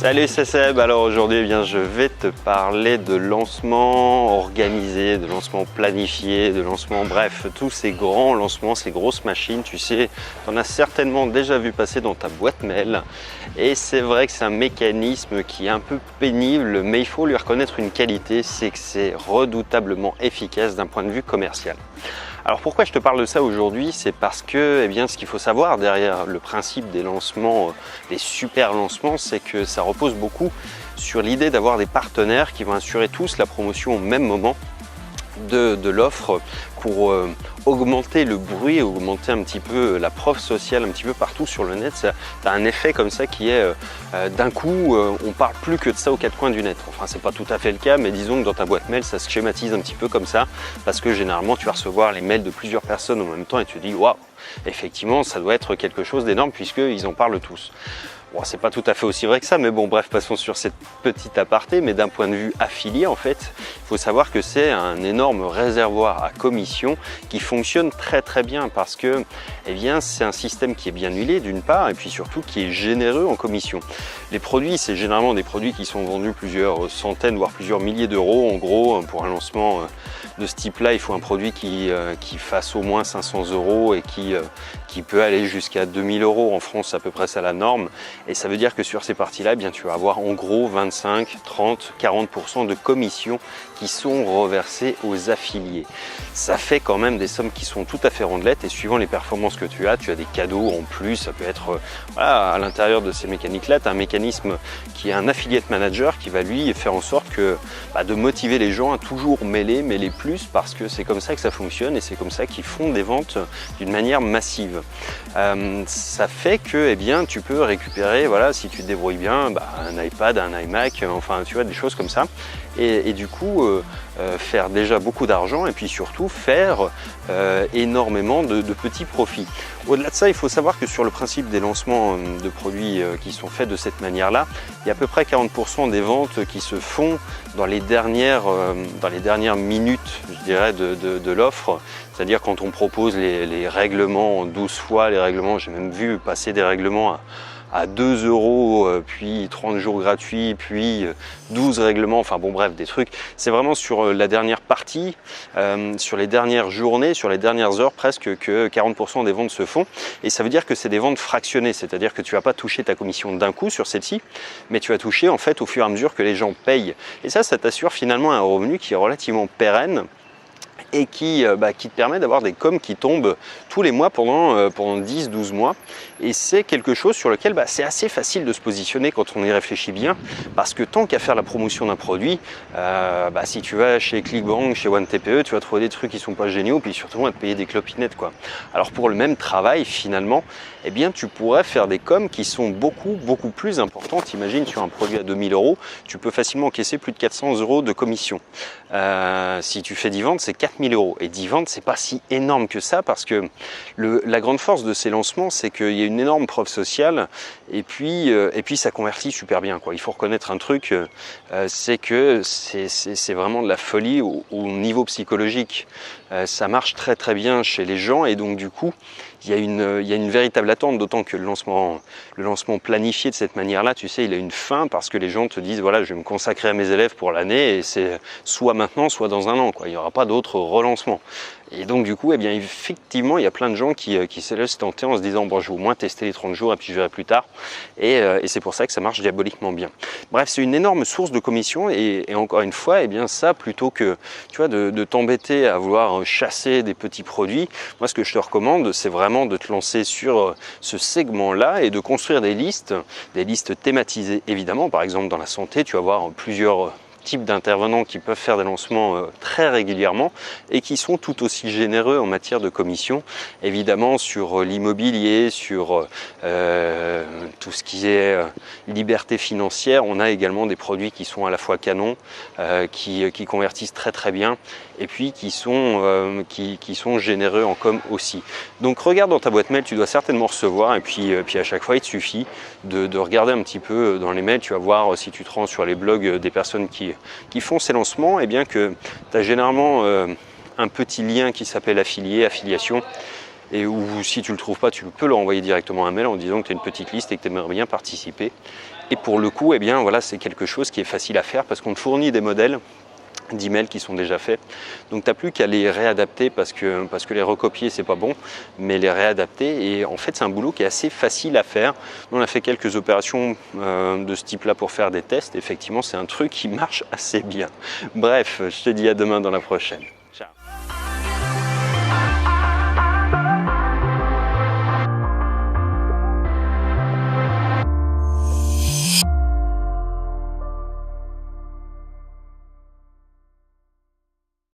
Salut, c'est Seb. Alors aujourd'hui, eh bien, je vais te parler de lancement organisé, de lancement planifié, de lancement, bref, tous ces grands lancements, ces grosses machines, tu sais, tu en as certainement déjà vu passer dans ta boîte mail. Et c'est vrai que c'est un mécanisme qui est un peu pénible, mais il faut lui reconnaître une qualité, c'est que c'est redoutablement efficace d'un point de vue commercial. Alors pourquoi je te parle de ça aujourd'hui? C'est parce que eh bien, ce qu'il faut savoir derrière le principe des lancements, des super lancements, c'est que ça repose beaucoup sur l'idée d'avoir des partenaires qui vont assurer tous la promotion au même moment de l'offre pour augmenter le bruit, augmenter un petit peu la preuve sociale un petit peu partout sur le net. Ça a un effet comme ça qui est d'un coup on parle plus que de ça aux quatre coins du net. Enfin c'est pas tout à fait le cas, mais disons que dans ta boîte mail ça se schématise un petit peu comme ça, parce que généralement tu vas recevoir les mails de plusieurs personnes en même temps et tu te dis waouh, effectivement ça doit être quelque chose d'énorme puisqu'ils en parlent tous. Bon, c'est pas tout à fait aussi vrai que ça, mais bon, bref, passons sur cette petite aparté. Mais d'un point de vue affilié, en fait, il faut savoir que c'est un énorme réservoir à commission qui fonctionne très très bien parce que, eh bien, c'est un système qui est bien huilé d'une part, et puis surtout qui est généreux en commission. Les produits, c'est généralement des produits qui sont vendus plusieurs centaines, voire plusieurs milliers d'euros. En gros, pour un lancement de ce type-là, il faut un produit qui fasse au moins 500 € et qui peut aller jusqu'à 2000 € en France, à peu près ça la norme. Et ça veut dire que sur ces parties-là, eh bien, tu vas avoir en gros 25, 30, 40% de commissions qui sont reversées aux affiliés. Ça fait quand même des sommes qui sont tout à fait rondelettes et suivant les performances que tu as des cadeaux en plus. Ça peut être, voilà, à l'intérieur de ces mécaniques-là, tu as un mécanisme qui est un affiliate manager qui va lui faire en sorte que, de motiver les gens à toujours mêler plus parce que c'est comme ça que ça fonctionne et c'est comme ça qu'ils font des ventes d'une manière massive. Ça fait que eh bien, tu peux récupérer, voilà, si tu te débrouilles bien, un iPad, un iMac, enfin tu vois, des choses comme ça et du coup faire déjà beaucoup d'argent et puis surtout faire énormément de petits profits. Au-delà de ça, il faut savoir que sur le principe des lancements de produits qui sont faits de cette manière-là, il y a à peu près 40% des ventes qui se font dans les dernières minutes, je dirais, de l'offre. C'est-à-dire quand on propose les règlements en 12 fois, les règlements, j'ai même vu passer des règlements à 2 €, puis 30 jours gratuits, puis 12 règlements, enfin bon bref, des trucs. C'est vraiment sur la dernière partie, sur les dernières journées, sur les dernières heures presque que 40% des ventes se font. Et ça veut dire que c'est des ventes fractionnées, c'est-à-dire que tu vas pas toucher ta commission d'un coup sur celle-ci, mais tu vas toucher en fait au fur et à mesure que les gens payent. Et ça t'assure finalement un revenu qui est relativement pérenne et qui te permet d'avoir des coms qui tombent tous les mois pendant 10-12 mois. Et c'est quelque chose sur lequel c'est assez facile de se positionner quand on y réfléchit bien, parce que tant qu'à faire la promotion d'un produit, si tu vas chez Clickbank, chez OneTPE, tu vas trouver des trucs qui sont pas géniaux, puis surtout on va te payer des clopinettes, quoi. Alors pour le même travail, finalement, eh bien, tu pourrais faire des coms qui sont beaucoup plus importantes. Imagine sur un produit à 2000 €, tu peux facilement encaisser plus de 400 € de commission. Si tu fais 10 ventes, c'est 4000 €. Et 10 ventes, c'est pas si énorme que ça parce que la grande force de ces lancements, c'est qu'il y a une énorme preuve sociale et puis ça convertit super bien, quoi. Il faut reconnaître un truc, c'est que c'est vraiment de la folie au niveau psychologique. Ça marche très très bien chez les gens et donc du coup, il y a une véritable attente, d'autant que le lancement planifié de cette manière-là, tu sais, il a une fin parce que les gens te disent voilà, je vais me consacrer à mes élèves pour l'année et c'est soit maintenant, soit dans un an, quoi. Il n'y aura pas d'autre relancement. Et donc du coup, eh bien, effectivement, il y a plein de gens qui se laissent tenter en se disant bon, je vais au moins tester les 30 jours et puis je verrai plus tard. Et c'est pour ça que ça marche diaboliquement bien. Bref, c'est une énorme source de commission et encore une fois, eh bien ça, plutôt que tu vois, de t'embêter à vouloir chasser des petits produits, moi ce que je te recommande, c'est vraiment de te lancer sur ce segment-là et de construire des listes thématisées évidemment. Par exemple, dans la santé, tu vas avoir plusieurs types d'intervenants qui peuvent faire des lancements très régulièrement et qui sont tout aussi généreux en matière de commission. Évidemment sur l'immobilier, sur tout ce qui est liberté financière, on a également des produits qui sont à la fois canons, qui convertissent très très bien et puis qui sont généreux en com aussi. Donc regarde dans ta boîte mail, tu dois certainement recevoir et puis à chaque fois il te suffit de regarder un petit peu dans les mails, tu vas voir si tu te rends sur les blogs des personnes qui font ces lancements, et bien que tu as généralement un petit lien qui s'appelle affiliation et ou si tu ne le trouves pas, tu peux leur envoyer directement un mail en disant que tu as une petite liste et que tu aimerais bien participer. Et pour le coup, eh bien, voilà, c'est quelque chose qui est facile à faire parce qu'on te fournit des modèles d'emails qui sont déjà faits. Donc tu n'as plus qu'à les réadapter parce que les recopier c'est pas bon, mais les réadapter, et en fait c'est un boulot qui est assez facile à faire. On a fait quelques opérations de ce type là pour faire des tests, effectivement c'est un truc qui marche assez bien. Bref, je te dis à demain dans la prochaine.